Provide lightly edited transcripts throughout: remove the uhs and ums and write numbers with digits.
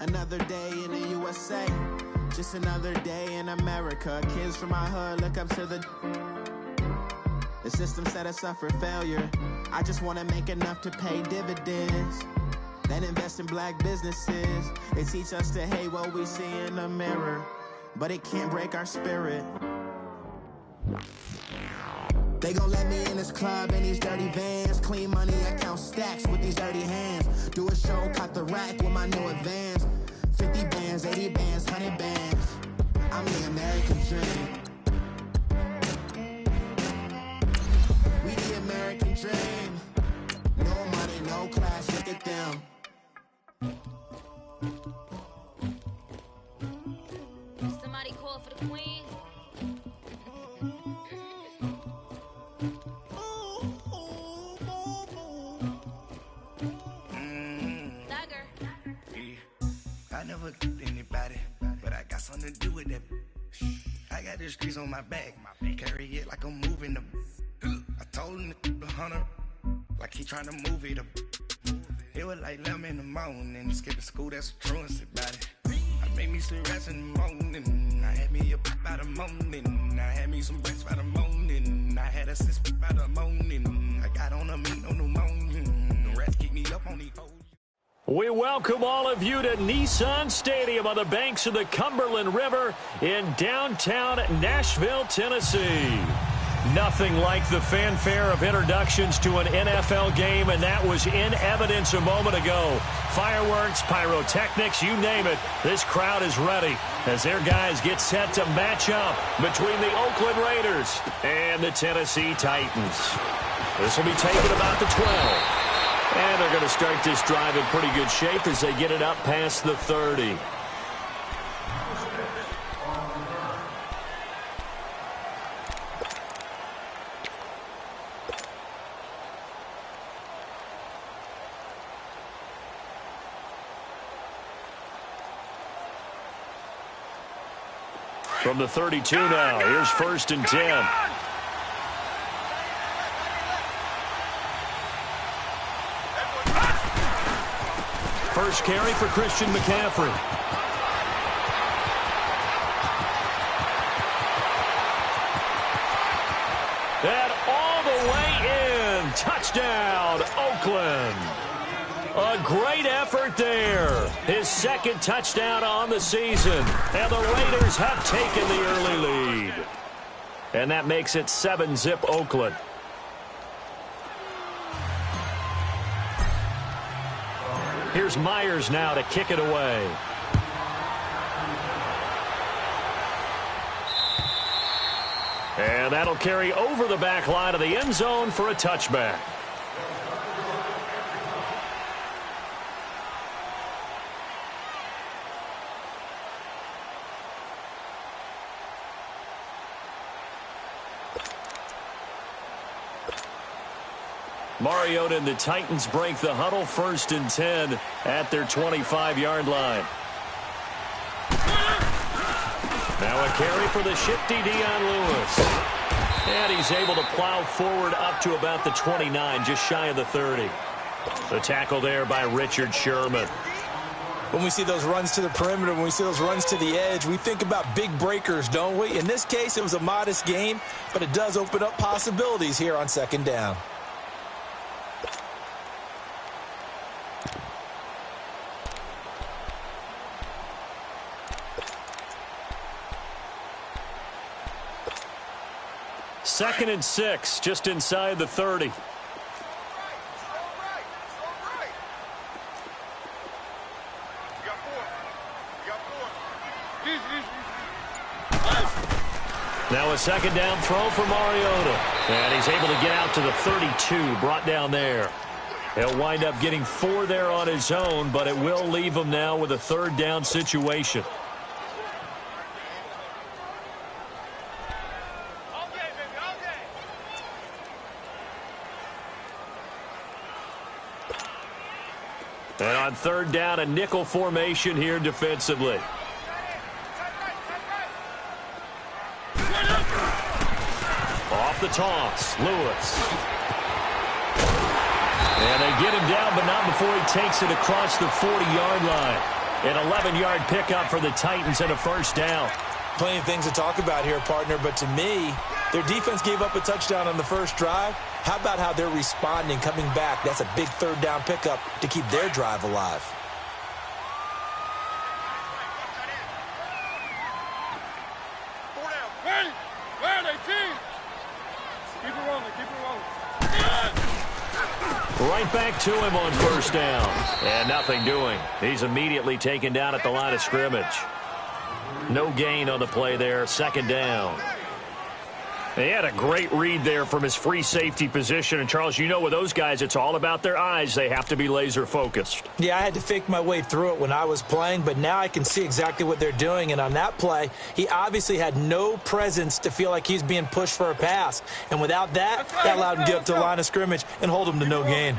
Another day in the USA, just another day in America. Kids from my hood look up to the system set us up for failure. I just want to make enough to pay dividends, then invest in black businesses. They teach us to hate what we see in the mirror, but it can't break our spirit. They gon' let me in this club in these dirty vans. Clean money, I count stacks with these dirty hands. Do a show, caught the rack with my new advance. 50 bands, 80 bands, 100 bands. I'm the American dream. We the American dream. No money, no class, look at them. Somebody call for the queen. I never anybody, but I got something to do with that. I got the streets on my back, carry it like I'm moving them. I told him the hunter, like he trying to move it up. It was like 11 in the morning, skipping school, that's a truancy about it. I made me some rest in the morning, I had me a pop by the morning, I had me some breaks by the morning, I had a six by the morning, I got on a meat on the morning, the rest keep me up on these hoes. We welcome all of you to Nissan Stadium on the banks of the Cumberland River in downtown Nashville, Tennessee. Nothing like the fanfare of introductions to an NFL game, and that was in evidence a moment ago. Fireworks, pyrotechnics, you name it. This crowd is ready as their guys get set to match up between the Oakland Raiders and the Tennessee Titans. This will be taken about the 12. And they're going to start this drive in pretty good shape as they get it up past the 30. From the 32 now, here's 1st and 10. First carry for Christian McCaffrey. And all the way in. Touchdown, Oakland. A great effort there. His second touchdown on the season. And the Raiders have taken the early lead. And that makes it 7-zip Oakland. Here's Myers now to kick it away. And that'll carry over the back line of the end zone for a touchback. Mariota and the Titans break the huddle, 1st and 10 at their 25-yard line. Now a carry for the shifty Dion Lewis. And he's able to plow forward up to about the 29, just shy of the 30. The tackle there by Richard Sherman. When we see those runs to the perimeter, when we see those runs to the edge, we think about big breakers, don't we? In this case, it was a modest gain, but it does open up possibilities here on 2nd down. Second and 6, just inside the 30. Now a 2nd down throw for Mariota. And he's able to get out to the 32, brought down there. He'll wind up getting 4 there on his own, but it will leave him now with a 3rd down situation. And on 3rd down, a nickel formation here defensively. Off the toss, Lewis. And they get him down, but not before he takes it across the 40-yard line. An 11-yard pickup for the Titans and a first down. Plenty of things to talk about here, partner, but to me, their defense gave up a touchdown on the first drive. How about how they're responding, coming back? That's a big third down pickup to keep their drive alive. Right back to him on first down. And nothing doing. He's immediately taken down at the line of scrimmage. No gain on the play there. Second down. He had a great read there from his free safety position. And, Charles, you know with those guys, it's all about their eyes. They have to be laser focused. Yeah, I had to fake my way through it when I was playing, but now I can see exactly what they're doing. And on that play, he obviously had no presence to feel like he's being pushed for a pass. And without that, that allowed him to get up to the line of scrimmage and hold him to no gain.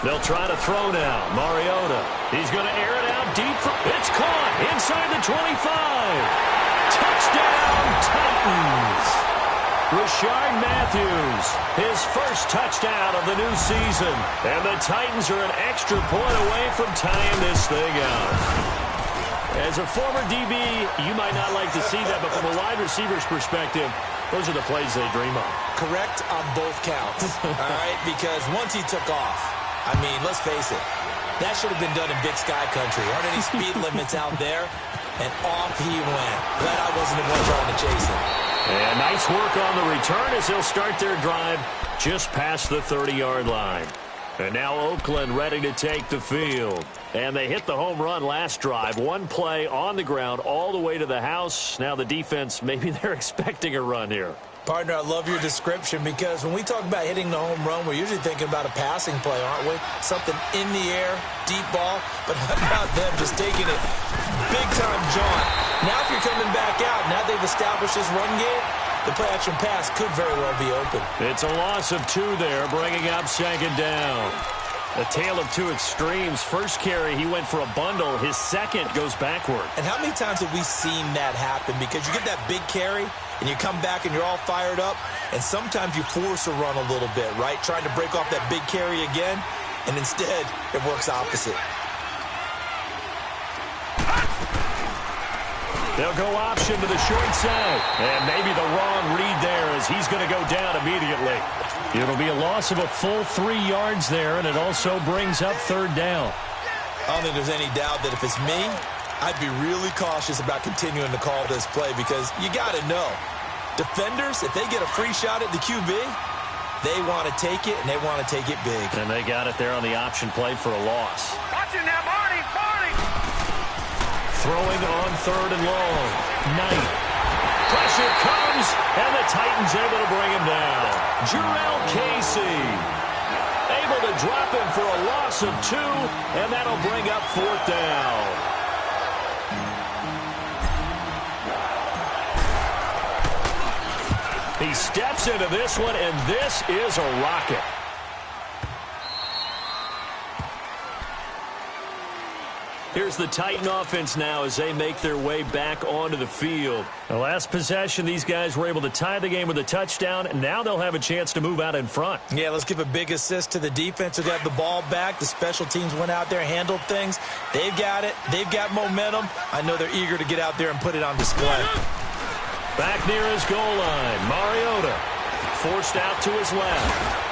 They'll try to throw now. Mariota. He's going to air it out deep. It's caught inside the 25. Touchdown, Titans. Rashard Matthews, his first touchdown of the new season. And the Titans are an extra point away from tying this thing out. As a former DB, you might not like to see that, but from a wide receiver's perspective, those are the plays they dream of. Correct on both counts, all right? Because once he took off, I mean, let's face it, that should have been done in Big Sky Country. Aren't any speed limits out there? And off he went. Glad I wasn't the one trying to chase him. And nice work on the return as they'll start their drive just past the 30-yard line. And now Oakland ready to take the field. And they hit the home run last drive. One play on the ground all the way to the house. Now the defense, maybe they're expecting a run here. Partner, I love your description because when we talk about hitting the home run, we're usually thinking about a passing play, aren't we? Something in the air, deep ball, but how about them just taking it big-time jaunt? Now if you're coming back out, now they've established this run game, the play-action pass could very well be open. It's a loss of 2 there, bringing up second down. A tale of two extremes. First carry, he went for a bundle. His second goes backward. And how many times have we seen that happen? Because you get that big carry, and you come back and you're all fired up, and sometimes you force a run a little bit, right? Trying to break off that big carry again, and instead it works opposite. They'll go option to the short side. And maybe the wrong read there as he's going to go down immediately. It'll be a loss of a full 3 yards there, and it also brings up third down. I don't think there's any doubt that if it's me, I'd be really cautious about continuing to call this play because you got to know, defenders, if they get a free shot at the QB, they want to take it, and they want to take it big. And they got it there on the option play for a loss. Watch it now, Marty! Throwing on third and long. Knight. Pressure comes, and the Titans able to bring him down. Jurrell Casey able to drop him for a loss of 2, and that'll bring up fourth down. He steps into this one, and this is a rocket. Here's the Titan offense now as they make their way back onto the field. The last possession, these guys were able to tie the game with a touchdown, and now they'll have a chance to move out in front. Yeah, let's give a big assist to the defense who got the ball back. The special teams went out there, handled things. They've got it. They've got momentum. I know they're eager to get out there and put it on display. Back near his goal line, Mariota forced out to his left.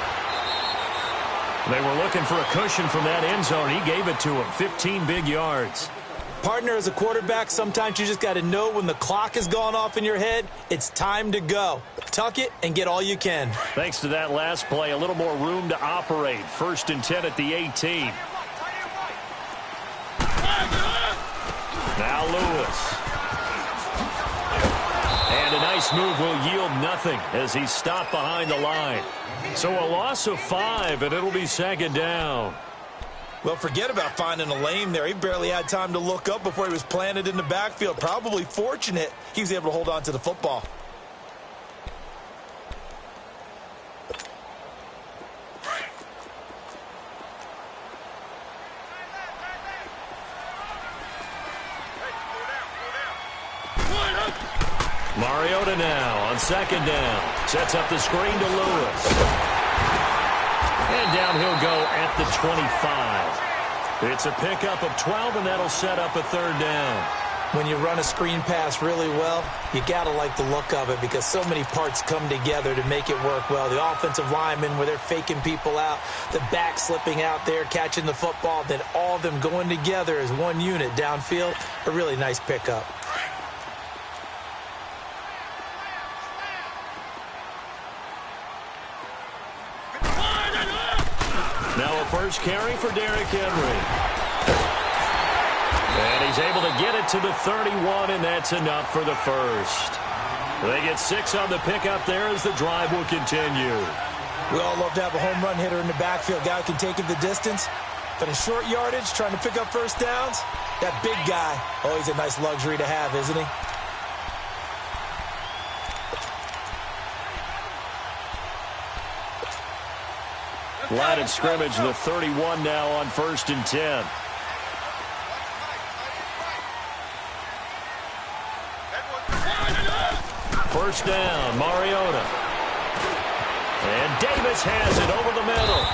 They were looking for a cushion from that end zone. He gave it to him, 15 big yards. Partner, as a quarterback, sometimes you just got to know when the clock has gone off in your head, it's time to go. Tuck it and get all you can. Thanks to that last play, a little more room to operate. 1st and 10 at the 18. Now Lewis. And a nice move will yield nothing as he's stopped behind the line. So a loss of 5, and it'll be second down. Well, forget about finding a lane there. He barely had time to look up before he was planted in the backfield. Probably fortunate he was able to hold on to the football. Mariota now on second down. Sets up the screen to Lewis. And And down he'll go at the 25. It's a pickup of 12, and that'll set up a third down. When you run a screen pass really well, you got to like the look of it because so many parts come together to make it work well. The offensive linemen, where they're faking people out, the back slipping out there, catching the football, then all of them going together as one unit downfield. A really nice pickup. Now a first carry for Derrick Henry. And he's able to get it to the 31, and that's enough for the first. They get 6 on the pickup there as the drive will continue. We all love to have a home run hitter in the backfield, guy who can take it the distance. But in short yardage, trying to pick up first downs, that big guy, always a nice luxury to have, isn't he? Line of scrimmage, the 31 now on 1st and 10. First down, Mariota. And Davis has it over the middle.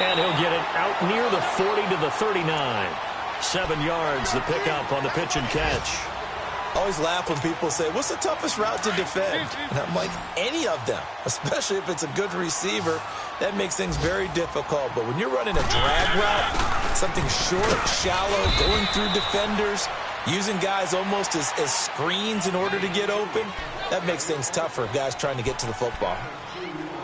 And he'll get it out near the 40 to the 39. 7 yards, the pickup on the pitch and catch. I always laugh when people say, what's the toughest route to defend? And I'm like, any of them, especially if it's a good receiver. That makes things very difficult. But when you're running a drag route, something short, shallow, going through defenders, using guys almost as screens in order to get open, that makes things tougher for guys trying to get to the football.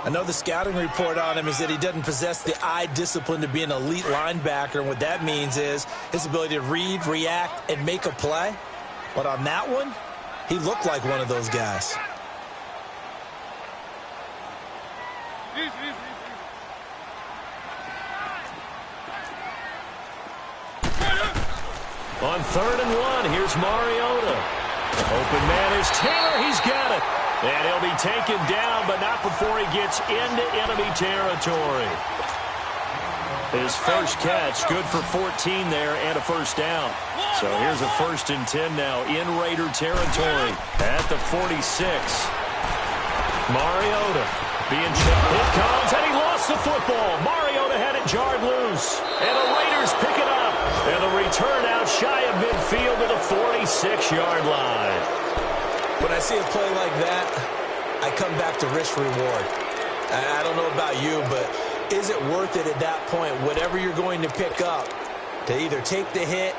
I know the scouting report on him is that he doesn't possess the eye discipline to be an elite linebacker, and what that means is his ability to read, react, and make a play. But on that one, he looked like one of those guys. On 3rd and 1, here's Mariota. Open man is Taylor. He's got it. And he'll be taken down, but not before he gets into enemy territory. His first catch, good for 14 there and a first down. So here's a 1st and 10 now in Raider territory at the 46. Mariota being checked. It comes, and he lost the football. Mariota had it jarred loose, and the Raiders pick it up. And the return out shy of midfield to the 46-yard line. When I see a play like that, I come back to risk-reward. I don't know about you, but is it worth it at that point, whatever you're going to pick up, to either take the hit,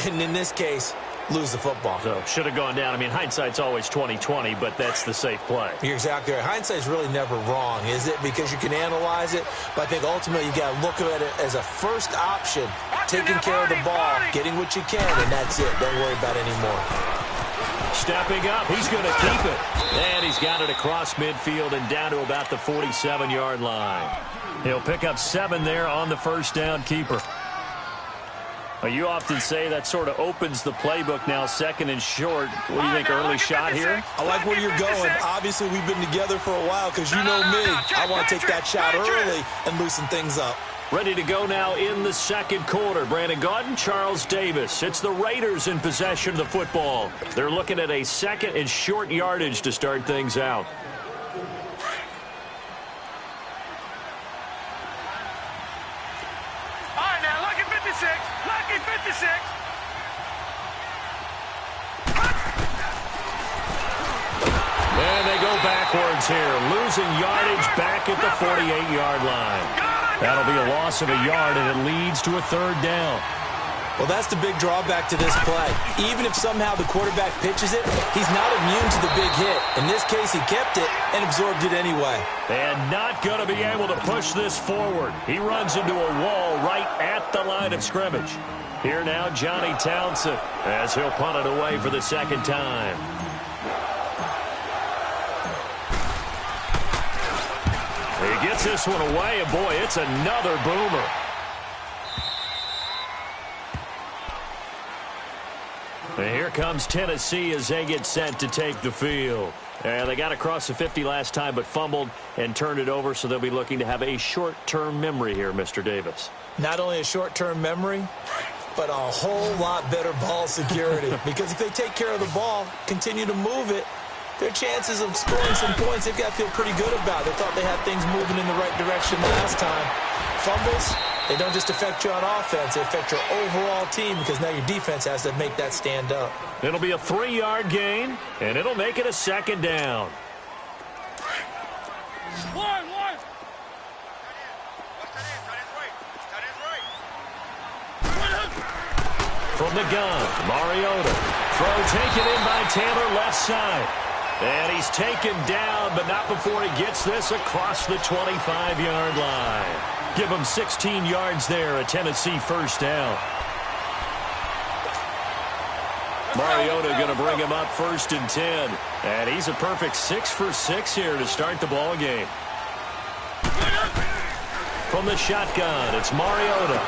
and in this case, lose the football? So, should have gone down. I mean, hindsight's always 20/20, but that's the safe play. You're exactly right. Hindsight's really never wrong, is it? Because you can analyze it, but I think ultimately you got to look at it as a first option, taking care of the ball, getting what you can, and that's it. Don't worry about it anymore. Stepping up, he's going to keep it. And he's got it across midfield and down to about the 47-yard line. He'll pick up 7 there on the first down keeper. Well, you often say that sort of opens the playbook now, 2nd and short. What do you think, early shot here? I like where you're going. Obviously, we've been together for a while because you know me. I want to take that shot early and loosen things up. Ready to go now in the 2nd quarter. Brandon Gaudin, Charles Davis. It's the Raiders in possession of the football. They're looking at a 2nd and short yardage to start things out. All right, now, look at 56. Look at 56. And they go backwards here, losing yardage back at the 48-yard line. That'll be a loss of a yard, and it leads to a 3rd down. Well, that's the big drawback to this play. Even if somehow the quarterback pitches it, he's not immune to the big hit. In this case, he kept it and absorbed it anyway. And not going to be able to push this forward. He runs into a wall right at the line of scrimmage. Here now, Johnny Townsend, as he'll punt it away for the 2nd time. He gets this one away, and boy, it's another boomer. And here comes Tennessee as they get set to take the field. And they got across the 50 last time, but fumbled and turned it over, so they'll be looking to have a short-term memory here, Mr. Davis. Not only a short-term memory, but a whole lot better ball security. Because if they take care of the ball, continue to move it, their chances of scoring some points, they've got to feel pretty good about. They thought they had things moving in the right direction last time. Fumbles, they don't just affect you on offense, they affect your overall team because now your defense has to make that stand up. It'll be a 3-yard gain, and it'll make it a second down. From the gun, Mariota. Throw taken in by Taylor, left side. And he's taken down, but not before he gets this across the 25-yard line. Give him 16 yards there, a Tennessee first down. Mariota going to bring him up 1st and 10. And he's a perfect 6 for 6 here to start the ball game. From the shotgun, it's Mariota.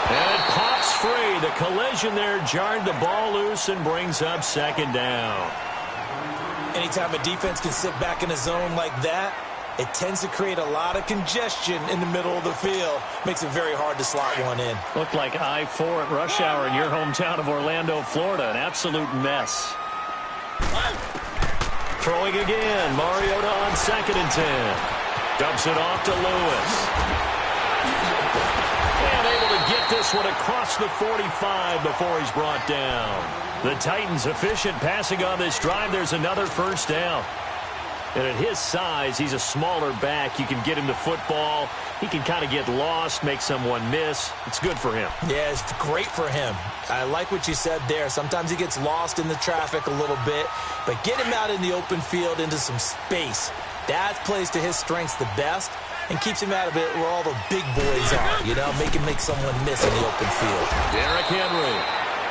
And it pops free. The collision there jarred the ball loose and brings up second down. Anytime a defense can sit back in a zone like that, it tends to create a lot of congestion in the middle of the field. Makes it very hard to slot one in. Looked like I-4 at rush hour in your hometown of Orlando, Florida. An absolute mess. Throwing again. Mariota on 2nd and 10. Dumps it off to Lewis. And able to get this one across the 45 before he's brought down. The Titans efficient passing on this drive. There's another first down. And at his size, he's a smaller back. You can get him the football. He can kind of get lost, make someone miss. It's good for him. Yeah, it's great for him. I like what you said there. Sometimes he gets lost in the traffic a little bit. But get him out in the open field into some space. That plays to his strengths the best and keeps him out of it where all the big boys are. You know, make someone miss in the open field. Derrick Henry.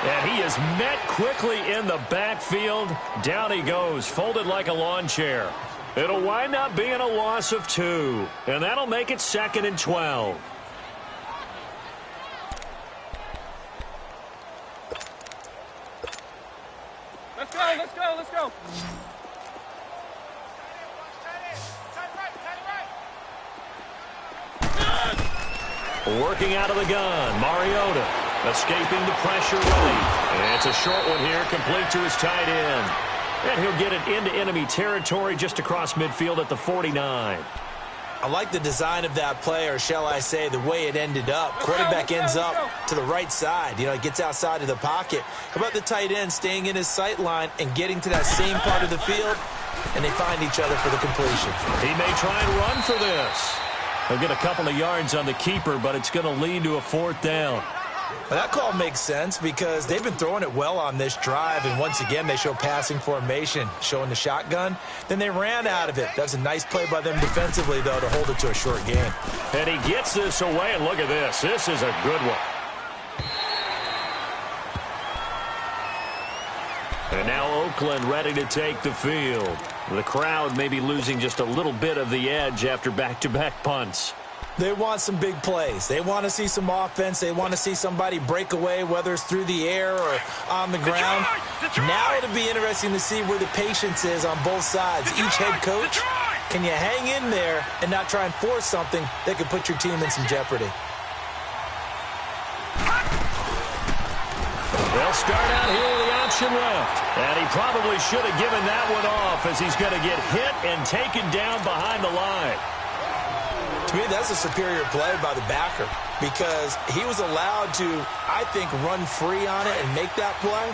And he is met quickly in the backfield. Down he goes, folded like a lawn chair. It'll wind up being a loss of 2. And that'll make it 2nd and 12. Let's go, let's go, let's go. Working out of the gun, Mariota. Escaping the pressure late. And it's a short one here, complete to his tight end. And he'll get it into enemy territory just across midfield at the 49. I like the design of that play, or shall I say the way it ended up. Quarterback ends up to the right side. You know, he gets outside of the pocket. How about the tight end staying in his sight line and getting to that same part of the field, and they find each other for the completion. He may try and run for this. He'll get a couple of yards on the keeper, but it's going to lead to a 4th down. Well, that call makes sense because they've been throwing it well on this drive, and once again they show passing formation, showing the shotgun. Then they ran out of it. That's a nice play by them defensively, though, to hold it to a short gain. And he gets this away, and look at this. This is a good one. And now Oakland ready to take the field. The crowd may be losing just a little bit of the edge after back-to-back punts. They want some big plays. They want to see some offense. They want to see somebody break away, whether it's through the air or on the ground. Now it'll be interesting to see where the patience is on both sides. Each head coach, can you hang in there and not try and force something that could put your team in some jeopardy? They'll start out here with the option left. And he probably should have given that one off as he's going to get hit and taken down behind the line. To me, that's a superior play by the backer because he was allowed to, I think, run free on it and make that play.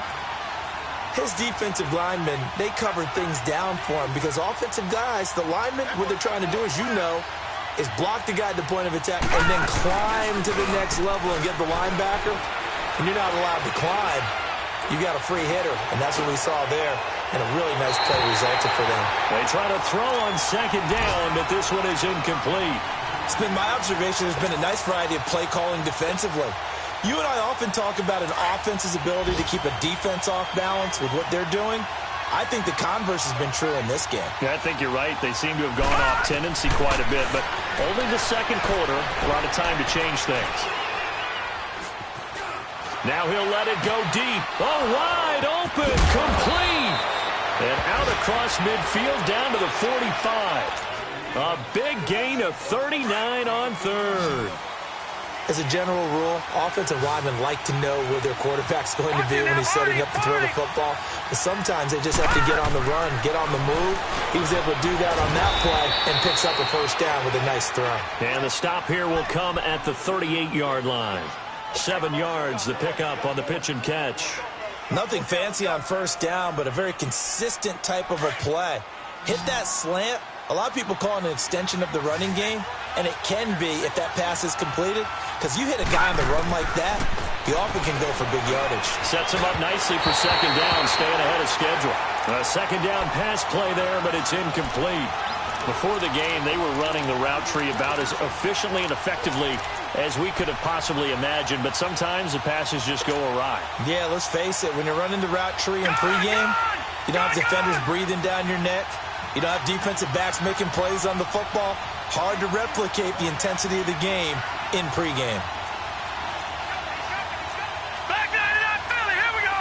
His defensive linemen, they covered things down for him because offensive guys, the linemen, what they're trying to do, as you know, is block the guy at the point of attack and then climb to the next level and get the linebacker. And you're not allowed to climb. You got a free hitter, and that's what we saw there. And a really nice play resulted for them. They try to throw on 2nd down, but this one is incomplete. It's been my observation there's been a nice variety of play calling defensively. You and I often talk about an offense's ability to keep a defense off balance with what they're doing. I think the converse has been true in this game. Yeah, I think you're right. They seem to have gone off tendency quite a bit, but only the 2nd quarter, a lot of time to change things. Now he'll let it go deep. Oh, wide open, complete. And out across midfield down to the 45. A big gain of 39 on 3rd. As a general rule, offensive linemen like to know where their quarterback's going to be when he's setting up to throw the football. But sometimes they just have to get on the run, get on the move. He was able to do that on that play and picks up a first down with a nice throw. And the stop here will come at the 38-yard line. 7 yards, the pickup on the pitch and catch. Nothing fancy on first down, but a very consistent type of a play. Hit that slant. A lot of people call it an extension of the running game, and it can be if that pass is completed, because you hit a guy on the run like that, he often can go for big yardage. Sets him up nicely for second down, staying ahead of schedule. A second down pass play there, but it's incomplete. Before the game, they were running the route tree about as efficiently and effectively as we could have possibly imagined, but sometimes the passes just go awry. Yeah, let's face it, when you're running the route tree in pregame, you don't have defenders breathing down your neck. You don't have defensive backs making plays on the football. Hard to replicate the intensity of the game in pregame. Back nine and out, Philly. Here we go.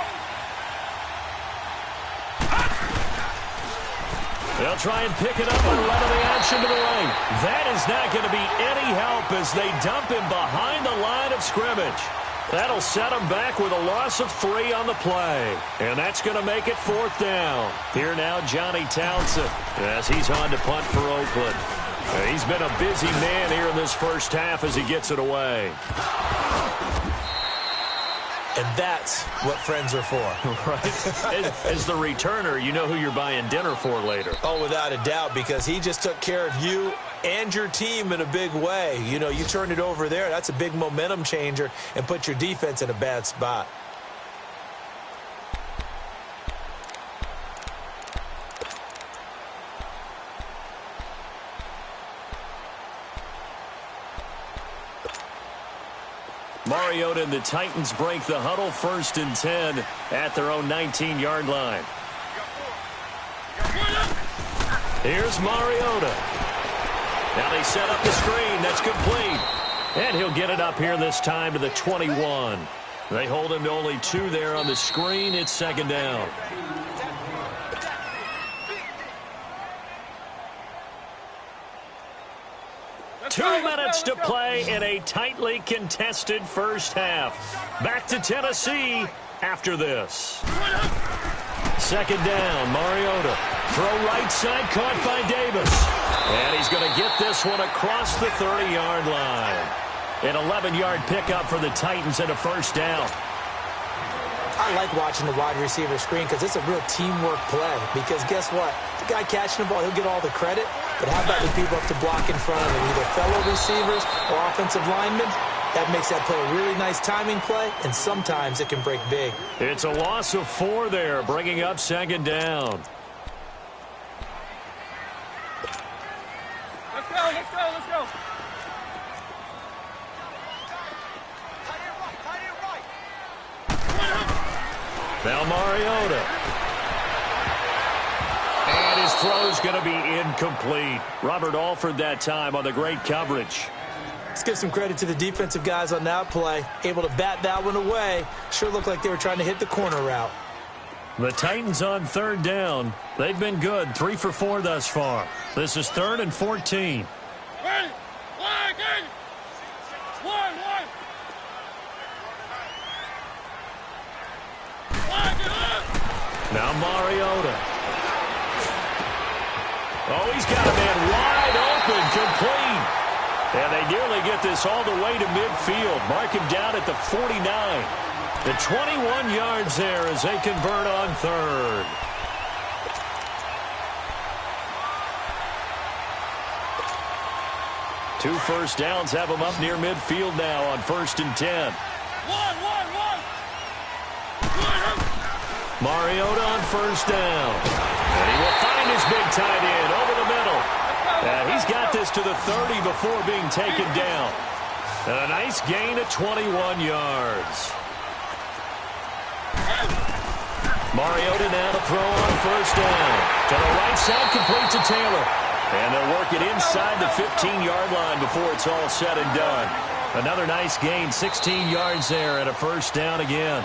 They'll try and pick it up and run the action to the right. That is not going to be any help as they dump him behind the line of scrimmage. That'll set him back with a loss of 3 on the play. And that's going to make it 4th down. Here now, Johnny Townsend, as he's on to punt for Oakland. He's been a busy man here in this first half as he gets it away. And that's what friends are for. Right? As the returner, you know who you're buying dinner for later. Oh, without a doubt, because he just took care of you and your team in a big way. You know, you turn it over there, that's a big momentum changer and put your defense in a bad spot. Mariota and the Titans break the huddle, 1st and 10 at their own 19-yard line. Here's Mariota. Now they set up the screen. That's complete. And he'll get it up here this time to the 21. They hold him to only 2 there on the screen. It's 2nd down. Two minutes to play in a tightly contested first half. Back to Tennessee after this. 2nd down, Mariota. Throw right side, caught by Davis. And he's going to get this one across the 30-yard line. An 11-yard pickup for the Titans and a first down. I like watching the wide receiver screen because it's a real teamwork play. Because guess what? The guy catching the ball, he'll get all the credit. But how about the people up to block in front of him, either fellow receivers or offensive linemen? That makes that play a really nice timing play, and sometimes it can break big. It's a loss of 4 there, bringing up 2nd down. Let's go, let's go, let's go. Now Mariota. And his throw's going to be incomplete. Robert Alford that time on the great coverage. Let's give some credit to the defensive guys on that play. Able to bat that one away. Sure looked like they were trying to hit the corner route. The Titans on 3rd down. They've been good, 3 for 4 thus far. This is 3rd and 14. Ready? Line, gang. One. Line, get up. Now Mariota. Oh, he's got a man wide open, complete. And they nearly get this all the way to midfield. Mark him down at the 49. The 21 yards there as they convert on 3rd. Two first downs have them up near midfield now on 1st and 10. One. Mariota on 1st down. And he will find his big tight end over the middle. And he's got this to the 30 before being taken down. And a nice gain of 21 yards. Mariota now to throw on 1st down. To the right side, complete to Taylor. And they'll work it inside the 15-yard line before it's all said and done. Another nice gain, 16 yards there and a 1st down again.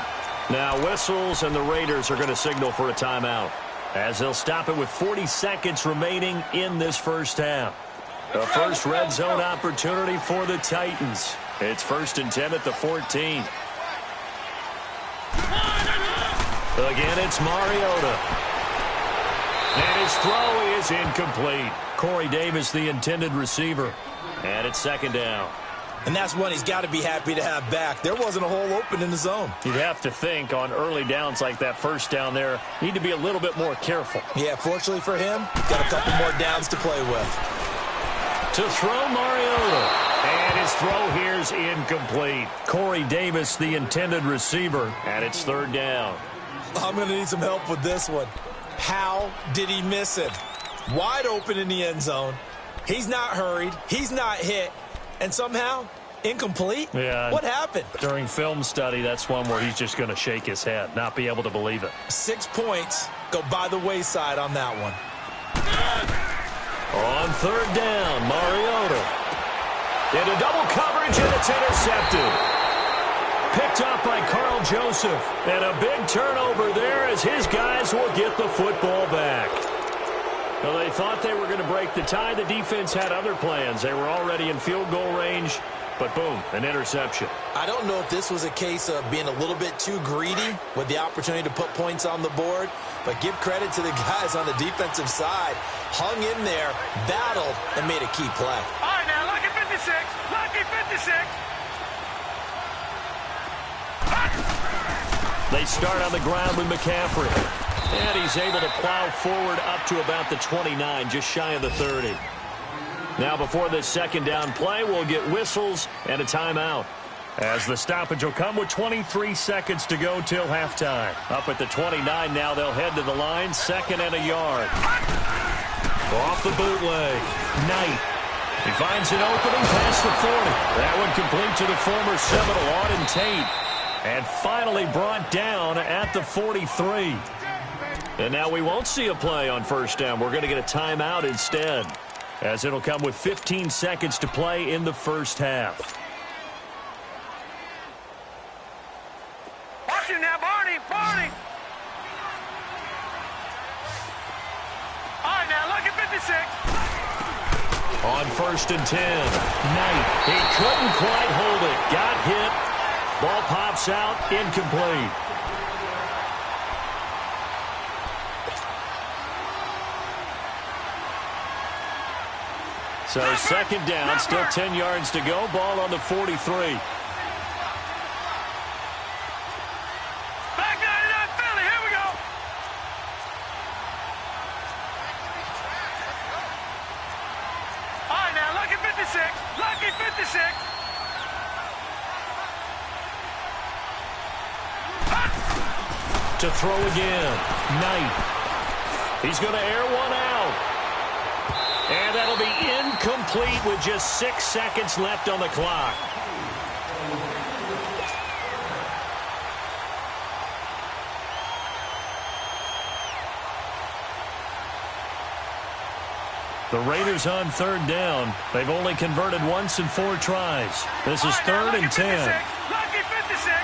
Now whistles and the Raiders are going to signal for a timeout as they'll stop it with 40 seconds remaining in this first half. The first red zone opportunity for the Titans. It's 1st and 10 at the 14. Again, it's Mariota. And his throw is incomplete. Corey Davis, the intended receiver. And it's 2nd down. And that's one he's got to be happy to have back. There wasn't a hole open in the zone. You'd have to think on early downs like that 1st down there, need to be a little bit more careful. Yeah, fortunately for him, got a couple more downs to play with. To throw Mariota. And his throw here's incomplete. Corey Davis, the intended receiver, and it's 3rd down. I'm going to need some help with this one. How did he miss it? Wide open in the end zone. He's not hurried. He's not hit. And somehow, incomplete? Yeah. What happened? During film study, that's one where he's just going to shake his head, not be able to believe it. 6 points go by the wayside on that one. On 3rd down, Mariota. Into double coverage, and it's intercepted. Picked up by Carl Joseph. And a big turnover there as his guys will get the football back. Well, they thought they were going to break the tie. The defense had other plans. They were already in field goal range, but boom, an interception. I don't know if this was a case of being a little bit too greedy with the opportunity to put points on the board, but give credit to the guys on the defensive side. Hung in there, battled, and made a key play. All right, now, lucky 56. Lucky 56. They start on the ground with McCaffrey. And he's able to plow forward up to about the 29, just shy of the 30. Now before this 2nd down play, we'll get whistles and a timeout. As the stoppage will come with 23 seconds to go till halftime. Up at the 29 now, they'll head to the line, 2nd and a yard. Off the bootleg, Knight. He finds an opening past the 40. That one complete to the former Seminole, Auden Tate. And finally brought down at the 43. And now we won't see a play on 1st down. We're going to get a timeout instead, as it'll come with 15 seconds to play in the 1st half. Watch him now, Barney. Barney. All right, now, lucky 56. On 1st and 10, Knight. He couldn't quite hold it. Got hit. Ball pops out, incomplete. So 2nd down, still 10 yards to go. Ball on the 43. Back 99 Philly, here we go. All right, now, lucky 56. Lucky 56. To throw again, Knight. He's going to air one out. And that'll be incomplete with just 6 seconds left on the clock. The Raiders on 3rd down. They've only converted once in 4 tries. This is 3rd and 10. Lucky 56.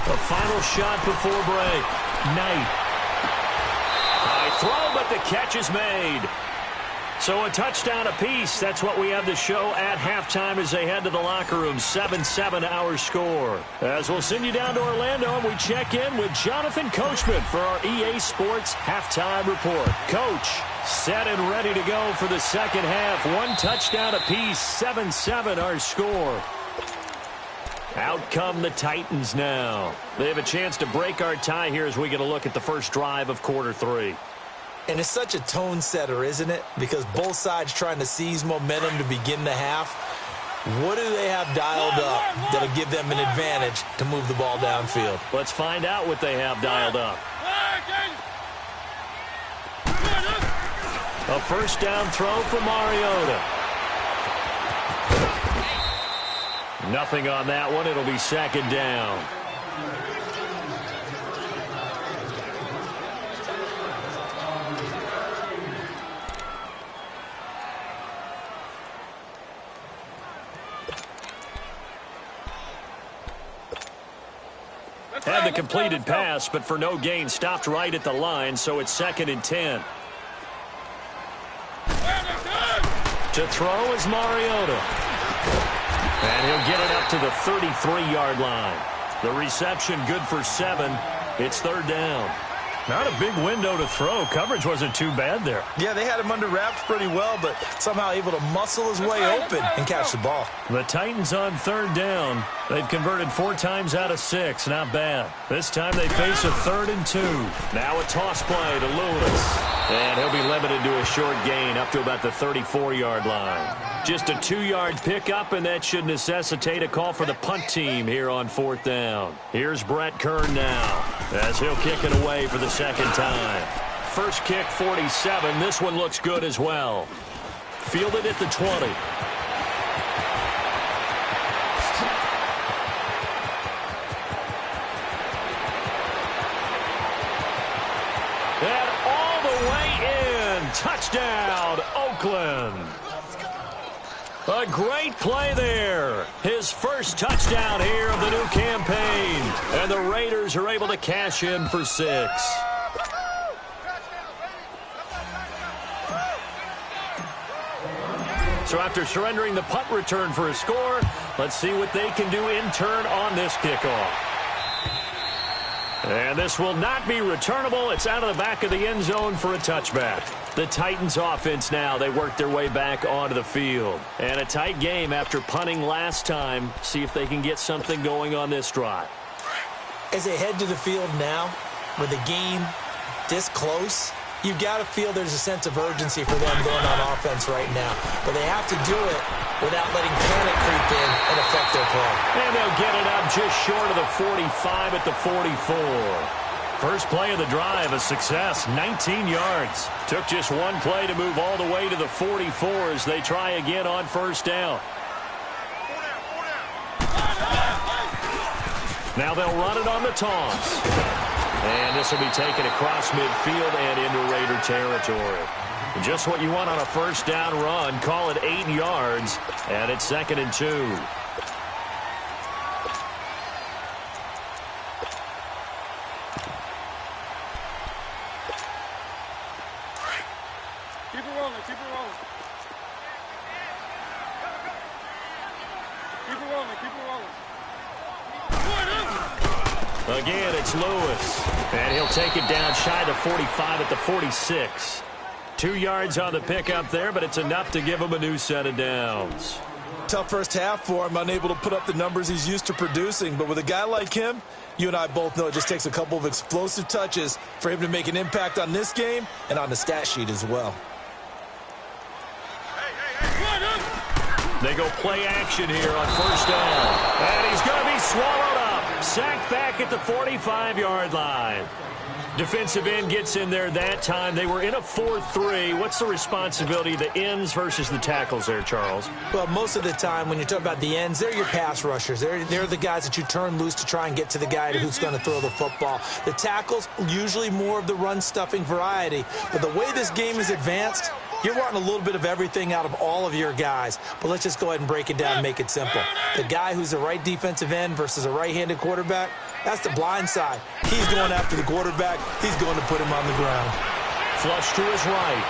The final shot before break. Knight. High throw, but the catch is made. So a touchdown apiece. That's what we have to show at halftime as they head to the locker room. 7-7 our score. As we'll send you down to Orlando, and we check in with Jonathan Coachman for our EA Sports halftime report. Coach, set and ready to go for the 2nd half. 1 touchdown apiece. 7-7 our score. Out come the Titans now. They have a chance to break our tie here as we get a look at the first drive of quarter 3. And it's such a tone setter, isn't it? Because both sides trying to seize momentum to begin the half. What do they have dialed up that'll give them an advantage to move the ball downfield? Let's find out what they have dialed up. A 1st down throw for Mariota. Nothing on that one. It'll be 2nd down. Had the completed pass, but for no gain, stopped right at the line, so it's 2nd and 10. To To throw is Mariota. And he'll get it up to the 33-yard line. The reception good for 7. It's third down. Not a big window to throw. Coverage wasn't too bad there. Yeah, they had him under wraps pretty well, but somehow able to muscle his way open and catch the ball. The Titans on third down. They've converted 4 times out of 6. Not bad. This time they face a 3rd and 2. Now a toss play to Lewis. And he'll be limited to a short gain up to about the 34-yard line. Just a 2-yard pickup, and that should necessitate a call for the punt team here on 4th down. Here's Brett Kern now as he'll kick it away for the second time. First kick, 47. This one looks good as well. Fielded at the 20. And all the way in. Touchdown, Oakland. A great play there. His first touchdown here of the new campaign. And the Raiders are able to cash in for 6. So after surrendering the punt return for a score, let's see what they can do in turn on this kickoff. And this will not be returnable. It's out of the back of the end zone for a touchback. The Titans offense now, they work their way back onto the field. And a tight game after punting last time. See if they can get something going on this drive. As they head to the field now, with the game this close, you've got to feel there's a sense of urgency for them going on offense right now. But they have to do it without letting panic creep in and affect their play. And they'll get it up just short of the 45 at the 44. First play of the drive, a success, 19 yards. Took just one play to move all the way to the 44 as they try again on first down. Now they'll run it on the toss. And this will be taken across midfield and into Raider territory. Just what you want on a first down run. Call it 8 yards, and it's 2nd and 2. Keep it rolling, keep it rolling. Keep it rolling, keep it rolling. Again, it's Lewis. And he'll take it down shy of the 45 at the 46. 2 yards on the pickup there, but it's enough to give him a new set of downs. Tough first half for him, unable to put up the numbers he's used to producing. But with a guy like him, you and I both know it just takes a couple of explosive touches for him to make an impact on this game and on the stat sheet as well. They go play action here on first down. And he's going to be swallowed up. Sacked back at the 45-yard line. Defensive end gets in there that time. They were in a 4-3. What's the responsibility of the ends versus the tackles there, Charles? Well, most of the time when you talk about the ends, they're your pass rushers. They're the guys that you turn loose to try and get to the guy who's going to throw the football. The tackles, usually more of the run-stuffing variety. But the way this game is advanced, you're wanting a little bit of everything out of all of your guys. But let's just go ahead and break it down and make it simple. The guy who's the right defensive end versus a right-handed quarterback, that's the blind side. He's going after the quarterback. He's going to put him on the ground. Flush to his right.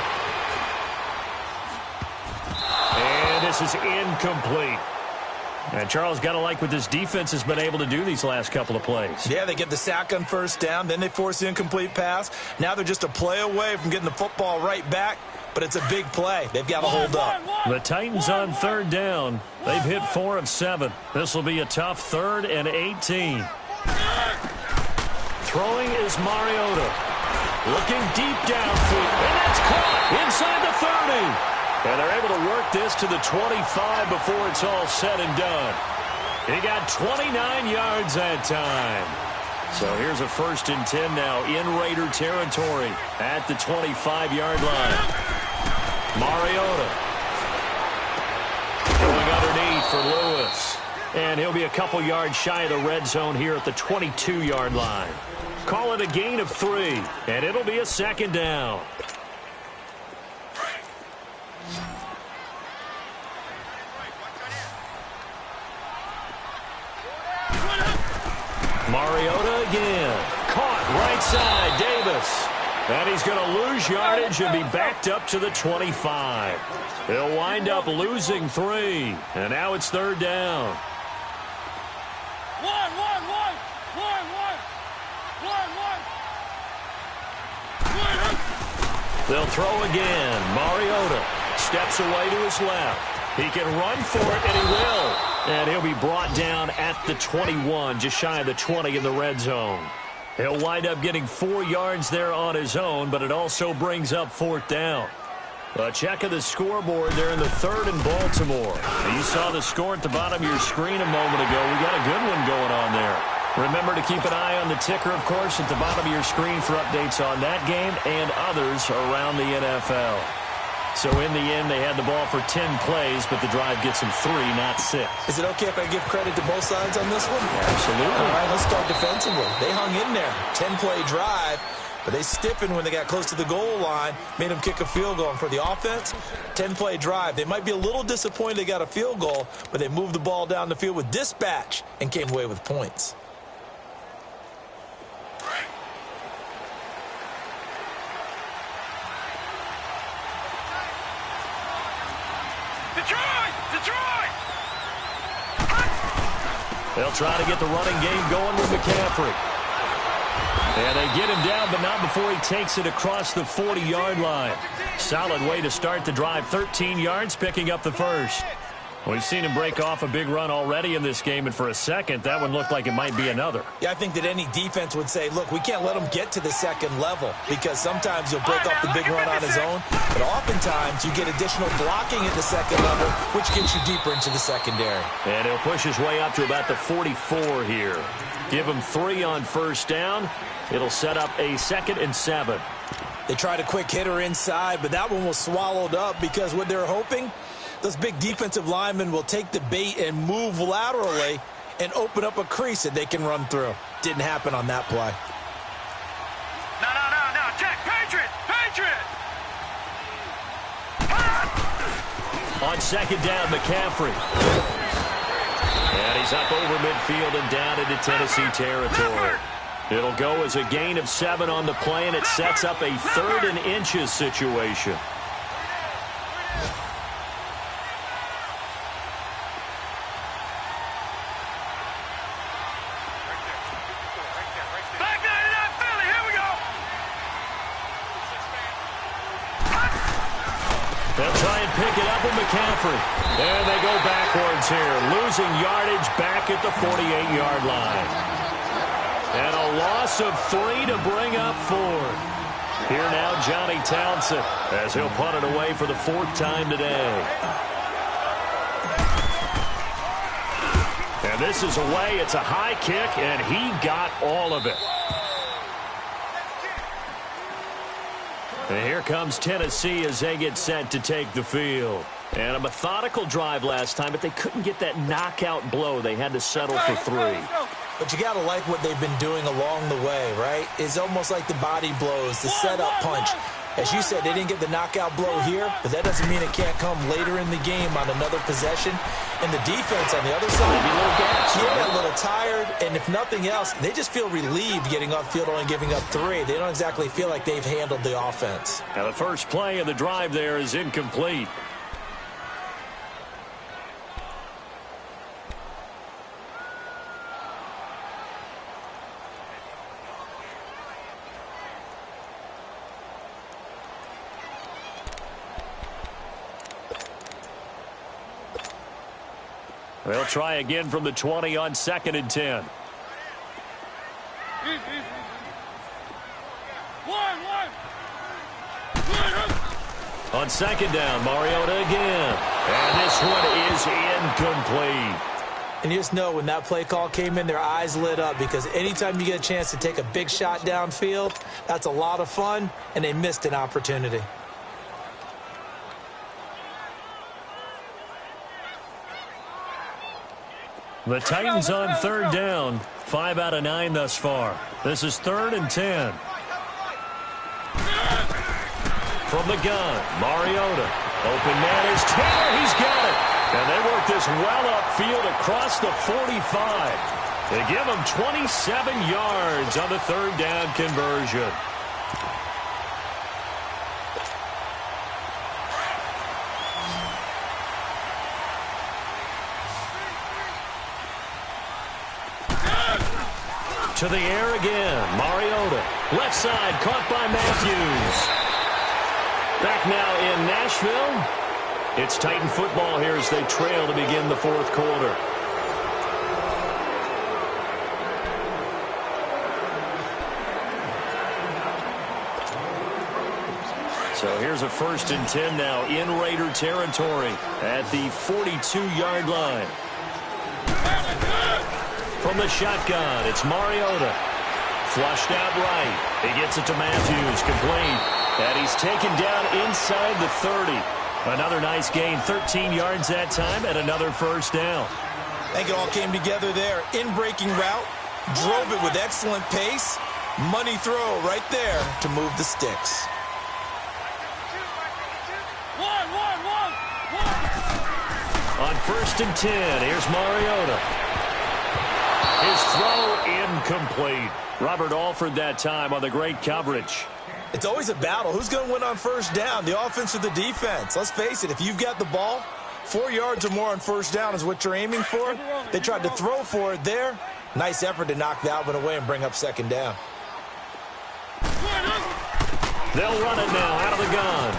And this is incomplete. And Charles, got to like what this defense has been able to do these last couple of plays. Yeah, they get the sack on first down. Then they force the incomplete pass. Now they're just a play away from getting the football right back. But it's a big play. They've got to hold up. The Titans on third down. They've hit 4 of 7. This will be a tough 3rd and 18. Throwing is Mariota. Looking deep downfield. And that's caught inside the 30. And they're able to work this to the 25 before it's all said and done. He got 29 yards that time. So here's a 1st and 10 now in Raider territory at the 25-yard line. Mariota going underneath for Lewis. And he'll be a couple yards shy of the red zone here at the 22-yard line. Call it a gain of 3, and it'll be a 2nd down. Mariota again. Caught right side, Davis. And he's going to lose yardage and be backed up to the 25. He'll wind up losing 3. And now it's third down. One. They'll throw again. Mariota steps away to his left. He can run for it, and he will. And he'll be brought down at the 21, just shy of the 20 in the red zone. He'll wind up getting 4 yards there on his own, but it also brings up fourth down. A check of the scoreboard there in the third in Baltimore. You saw the score at the bottom of your screen a moment ago. We got a good one going on there. Remember to keep an eye on the ticker, of course, at the bottom of your screen for updates on that game and others around the NFL. So in the end, they had the ball for 10 plays, but the drive gets them 3, not 6. Is it okay if I give credit to both sides on this one? Absolutely. All right, let's start defensively. They hung in there. 10-play drive, but they stiffened when they got close to the goal line, made them kick a field goal. And for the offense, 10-play drive. They might be a little disappointed they got a field goal, but they moved the ball down the field with dispatch and came away with points. Detroit! They'll try to get the running game going with McCaffrey. And they get him down, but not before he takes it across the 40-yard line. Solid way to start the drive. 13 yards, picking up the first. We've seen him break off a big run already in this game, and for a second, that one looked like it might be another. Yeah, I think that any defense would say, look, we can't let him get to the second level because sometimes he'll break off the big run on his own, but oftentimes you get additional blocking at the second level, which gets you deeper into the secondary. And he'll push his way up to about the 44 here. Give him 3 on first down. It'll set up a 2nd and 7. They tried a quick hitter inside, but that one was swallowed up because what they're hoping, those big defensive linemen will take the bait and move laterally and open up a crease that they can run through. Didn't happen on that play. No. Check. Patriot! On second down, McCaffrey. And he's up over midfield and down into Tennessee territory. It'll go as a gain of 7 on the play, and it sets up a 3rd and inches situation. They'll try and pick it up with McCaffrey. And they go backwards here, losing yardage back at the 48-yard line. And a loss of 3 to bring up 4. Here now, Johnny Townsend, as he'll punt it away for the 4th time today. And this is away. It's a high kick, and he got all of it. And here comes Tennessee as they get set to take the field. And a methodical drive last time, but they couldn't get that knockout blow. They had to settle for 3. But you got to like what they've been doing along the way, right? It's almost like the body blows, the setup punch. As you said, they didn't get the knockout blow here, but that doesn't mean it can't come later in the game on another possession. And the defense on the other side, maybe a little gas, a little tired, and if nothing else, they just feel relieved getting off field, only giving up 3. They don't exactly feel like they've handled the offense. Now the first play of the drive there is incomplete. They'll try again from the 20 on 2nd and 10. On 2nd down, Mariota again. And this one is incomplete. And you just know when that play call came in, their eyes lit up because anytime you get a chance to take a big shot downfield, that's a lot of fun, and they missed an opportunity. The Titans on 3rd down. 5 out of 9 thus far. This is 3rd and 10. From the gun, Mariota. Open man is Taylor. He's got it. And they work this well upfield across the 45. They give him 27 yards on the 3rd down conversion. To the air again. Mariota. Left side, caught by Matthews. Back now in Nashville. It's Titan football here as they trail to begin the fourth quarter. So here's a 1st and 10 now in Raider territory at the 42-yard line. From the shotgun, it's Mariota. Flushed out right. He gets it to Matthews, complete. And he's taken down inside the 30. Another nice gain, 13 yards that time, and another first down. I think it all came together there. In-breaking route, drove it with excellent pace. Money throw right there to move the sticks. On 1st and 10, here's Mariota. His throw incomplete. Robert Alford that time on the great coverage. It's always a battle. Who's going to win on first down, the offense or the defense? Let's face it, if you've got the ball, 4 yards or more on first down is what you're aiming for. They tried to throw for it there. Nice effort to knock that one away and bring up second down. They'll run it now out of the gun.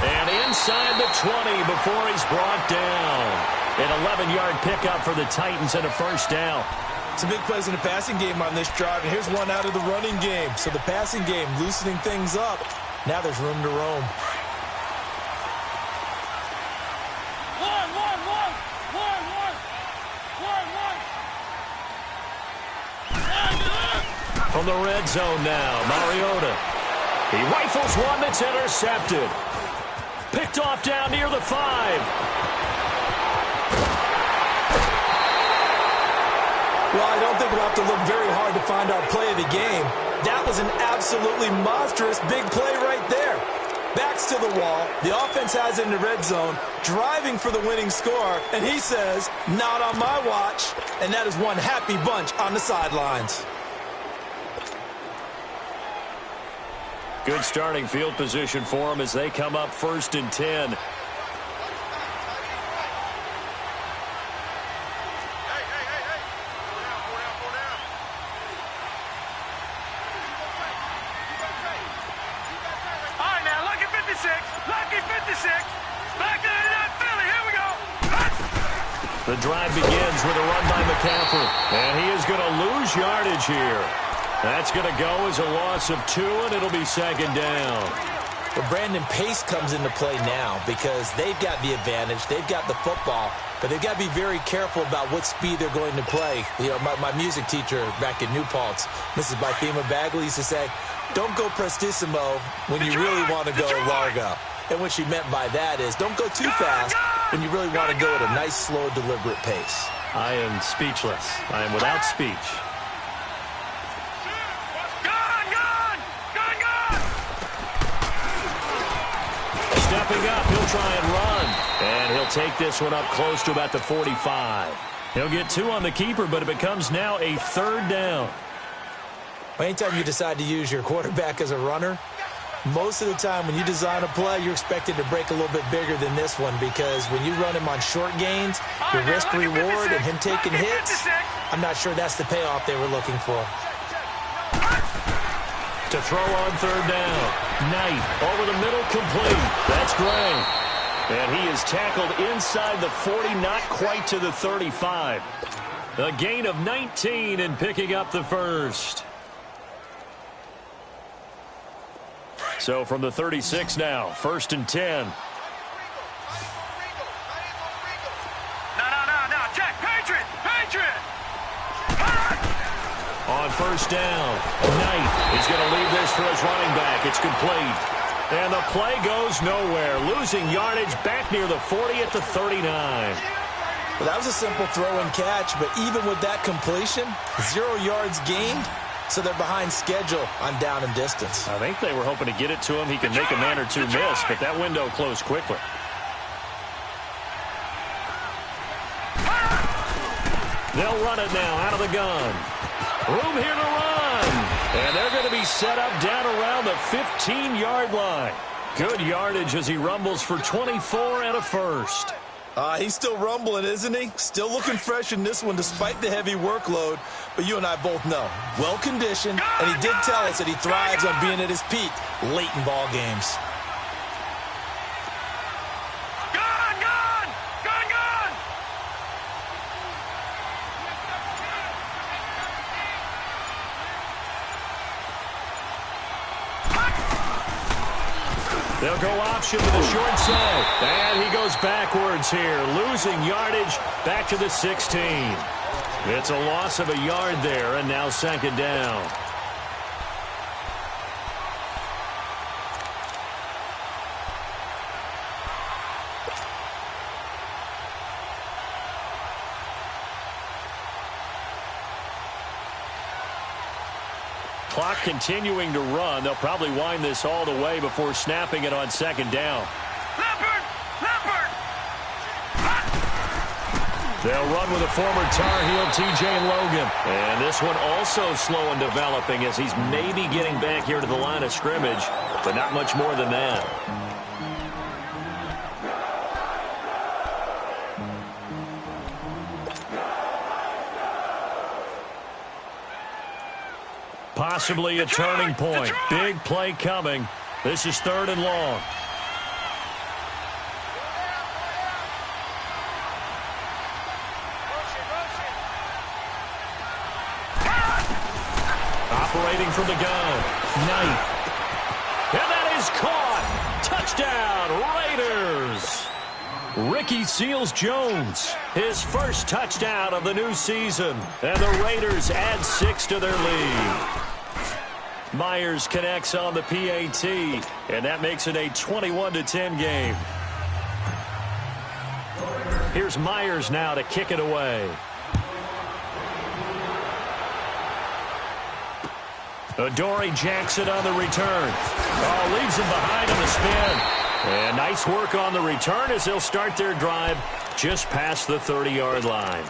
And inside the 20 before he's brought down. An 11-yard pickup for the Titans and a first down. Some big plays in the passing game on this drive, and here's one out of the running game. So the passing game loosening things up. Now there's room to roam. From the red zone now, Mariota. He rifles one that's intercepted. Picked off down near the 5. Well, I don't think we'll have to look very hard to find our play of the game. That was an absolutely monstrous big play right there. Backs to the wall. The offense has it in the red zone, driving for the winning score, and he says, not on my watch. And that is one happy bunch on the sidelines. Good starting field position for them as they come up 1st and 10. The drive begins with a run by McCaffrey, and he is going to lose yardage here. That's going to go as a loss of 2, and it'll be second down. But Brandon, pace comes into play now because they've got the advantage. They've got the football, but they've got to be very careful about what speed they're going to play. You know, my music teacher back in New Paltz, Mrs. Bythema Bagley, used to say, don't go prestissimo when you really want to go largo. And what she meant by that is don't go too fast when you really want to go at a nice, slow, deliberate pace. I am speechless. I am without speech. Stepping up, he'll try and run. And he'll take this one up close to about the 45. He'll get 2 on the keeper, but it becomes now a 3rd down. Anytime you decide to use your quarterback as a runner, most of the time when you design a play, you're expected to break a little bit bigger than this one because when you run him on short gains, your risk-reward and him taking hits, I'm not sure that's the payoff they were looking for. To throw on 3rd down. Knight over the middle, complete. That's great. And he is tackled inside the 40, not quite to the 35. A gain of 19 and picking up the first. So from the 36 now, 1st and 10. No, Jack, Patriot! On 1st down, Knight is going to leave this for his running back. It's complete. And the play goes nowhere. Losing yardage back near the 40 at the 39. Well, that was a simple throw and catch, but even with that completion, 0 yards gained. So they're behind schedule on down and distance. I think they were hoping to get it to him. He could make a man or two miss, but that window closed quickly. They'll run it now out of the gun. Room here to run. And they're going to be set up down around the 15-yard line. Good yardage as he rumbles for 24 and a first. He's still rumbling, isn't he? Still looking fresh in this one despite the heavy workload. But you and I both know, well-conditioned, and he did tell us that he thrives on being at his peak late in ball games. They'll go option to the short side. And he goes backwards here, losing yardage back to the 16. It's a loss of a yard there, and now second down. Clock continuing to run. They'll probably wind this all the way before snapping it on second down. Leopard! They'll run with a former Tar Heel, T.J. Logan. And this one also slow in developing as he's maybe getting back here to the line of scrimmage, but not much more than that. Possibly a turning point. Big play coming. This is 3rd and long. Operating from the gun. Knight. And that is caught. Touchdown, Raiders. Ricky Seals-Jones, his first touchdown of the new season. And the Raiders add 6 to their lead. Myers connects on the PAT, and that makes it a 21-10 game. Here's Myers now to kick it away. Adoree Jackson on the return. Oh, leaves him behind on the spin. And nice work on the return as they'll start their drive just past the 30-yard line.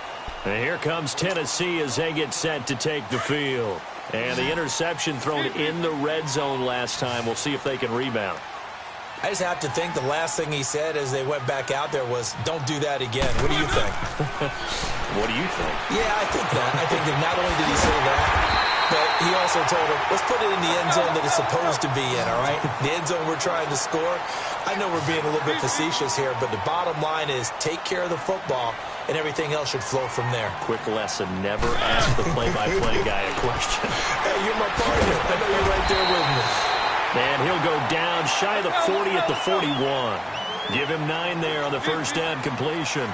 And here comes Tennessee as they get set to take the field. And the interception thrown in the red zone last time. We'll see if they can rebound. I just have to think the last thing he said as they went back out there was, don't do that again. What do you think? What do you think? Yeah, I think that. I think that not only did he say that, but he also told him, let's put it in the end zone that it's supposed to be in, all right? The end zone we're trying to score. I know we're being a little bit facetious here, but the bottom line is take care of the football, and everything else should flow from there. Quick lesson, never ask the play-by-play guy a question. Hey, you're my partner. I know you're right there with me. And he'll go down shy of the 40 at the 41. Give him 9 there on the first down completion.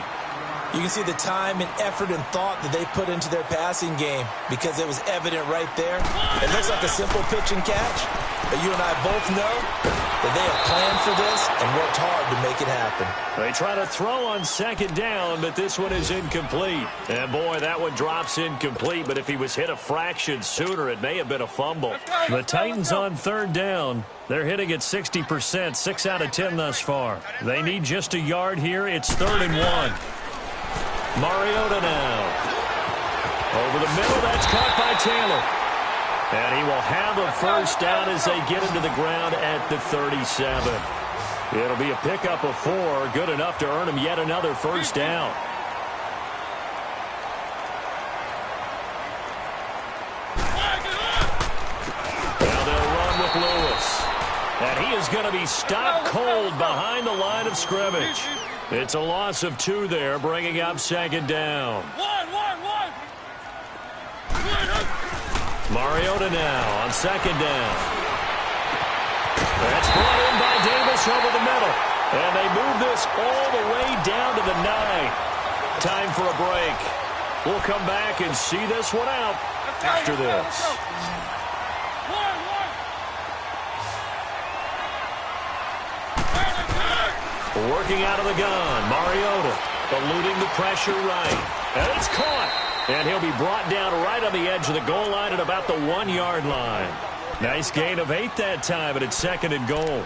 You can see the time and effort and thought that they put into their passing game because it was evident right there. It looks like a simple pitch and catch, but you and I both know that they have planned for this and worked hard to make it happen. They try to throw on second down, but this one is incomplete. And, boy, that one drops incomplete, but if he was hit a fraction sooner, it may have been a fumble. The Titans on third down. They're hitting at 60%, 6 out of 10 thus far. They need just a yard here. It's 3rd and 1. Mariota now. Over the middle, that's caught by Taylor. And he will have a first down as they get into the ground at the 37. It'll be a pickup of 4, good enough to earn him yet another first down. Now they'll run with Lewis. And he is going to be stopped cold behind the line of scrimmage. It's a loss of 2 there, bringing up second down. Mariota now on second down. That's brought in by Davis over the middle. And they move this all the way down to the 9. Time for a break. We'll come back and see this one out after this. Working out of the gun, Mariota eluding the pressure right. And it's caught. And he'll be brought down right on the edge of the goal line at about the 1-yard line. Nice gain of 8 that time, but it's 2nd and goal.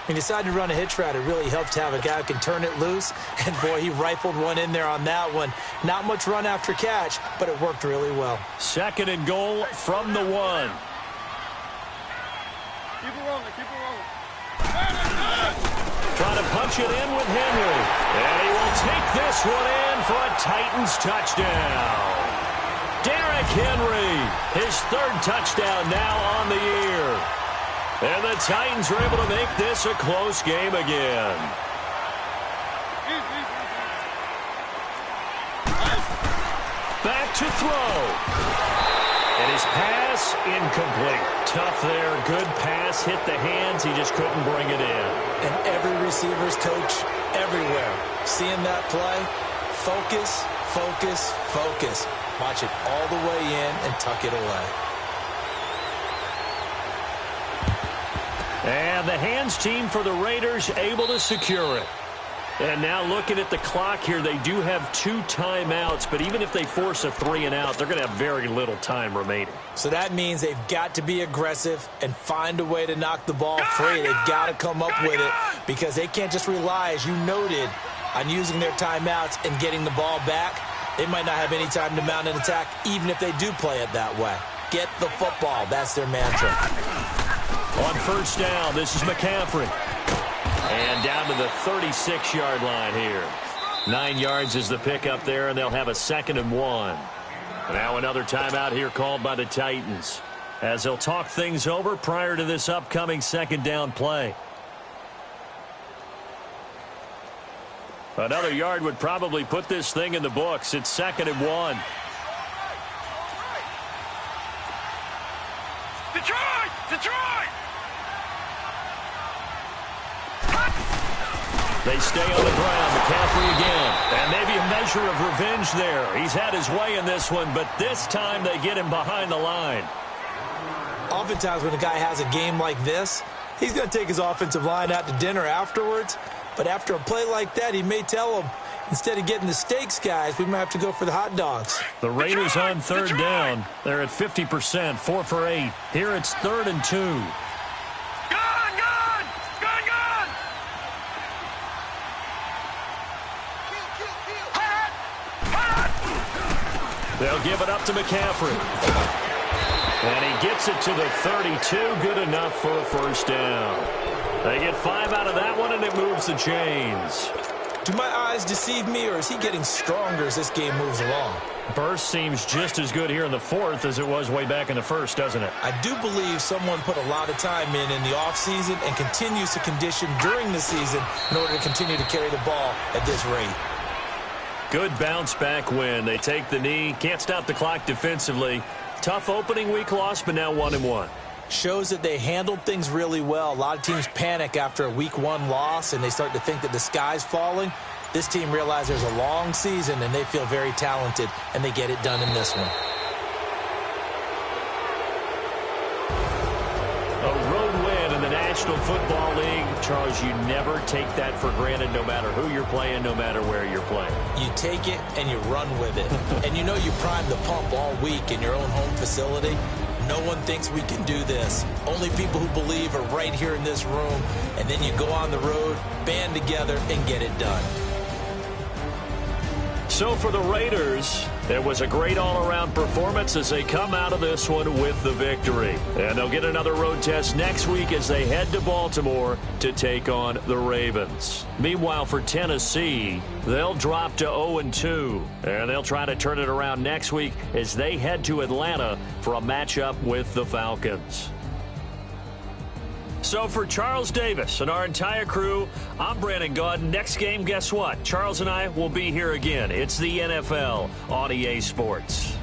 He decided to run a hitch route. It really helped to have a guy who can turn it loose. And, boy, he rifled one in there on that one. Not much run after catch, but it worked really well. 2nd and goal from the 1. Keep it rolling, keep it rolling. trying to punch it in with Henry. And he will take this one in for a Titans touchdown. Derrick Henry, his third touchdown now on the year. And the Titans are able to make this a close game again. Back to throw. And his pass incomplete. Tough there. Good pass. Hit the hands. He just couldn't bring it in. And every receiver's coach everywhere. Seeing that play, focus, focus, focus. Watch it all the way in and tuck it away. And the hands team for the Raiders able to secure it. And now looking at the clock here, they do have 2 timeouts, but even if they force a 3-and-out, they're going to have very little time remaining. So that means they've got to be aggressive and find a way to knock the ball free. They've got to come up with it because they can't just rely, as you noted, on using their timeouts and getting the ball back. They might not have any time to mount an attack, even if they do play it that way. Get the football. That's their mantra. On first down, this is McCaffrey. And down to the 36-yard line here. 9 yards is the pickup there, and they'll have a 2nd and 1. Now another timeout here called by the Titans, as they'll talk things over prior to this upcoming 2nd down play. Another yard would probably put this thing in the books. It's 2nd and 1. Detroit! Detroit! They stay on the ground. McCaffrey again. And maybe a measure of revenge there. He's had his way in this one, but this time they get him behind the line. Oftentimes when a guy has a game like this, he's going to take his offensive line out to dinner afterwards. But after a play like that, he may tell them, instead of getting the steaks, guys, we might have to go for the hot dogs. The Raiders on third down. They're at 50%, 4 for 8. Here it's 3rd and 2. They'll give it up to McCaffrey. And he gets it to the 32. Good enough for a first down. They get 5 out of that one, and it moves the chains. Do my eyes deceive me, or is he getting stronger as this game moves along? Burst seems just as good here in the 4th as it was way back in the 1st, doesn't it? I do believe someone put a lot of time in the offseason and continues to condition during the season in order to continue to carry the ball at this rate. Good bounce-back win. They take the knee. Can't stop the clock defensively. Tough opening week loss, but now 1-1. Shows that they handled things really well. A lot of teams panic after a week 1 loss, and they start to think that the sky's falling. This team realizes there's a long season, and they feel very talented, and they get it done in this one. A road win in the National Football League. Charles, you never take that for granted, no matter who you're playing, no matter where you're playing. You take it and you run with it. And you know you prime the pump all week in your own home facility. No one thinks we can do this. Only people who believe are right here in this room. And then you go on the road, band together, and get it done. So for the Raiders, it was a great all-around performance as they come out of this one with the victory. And they'll get another road test next week as they head to Baltimore to take on the Ravens. Meanwhile, for Tennessee, they'll drop to 0-2. And they'll try to turn it around next week as they head to Atlanta for a matchup with the Falcons. So for Charles Davis and our entire crew, I'm Brandon Gaudin. Next game, guess what? Charles and I will be here again. It's the NFL on EA Sports.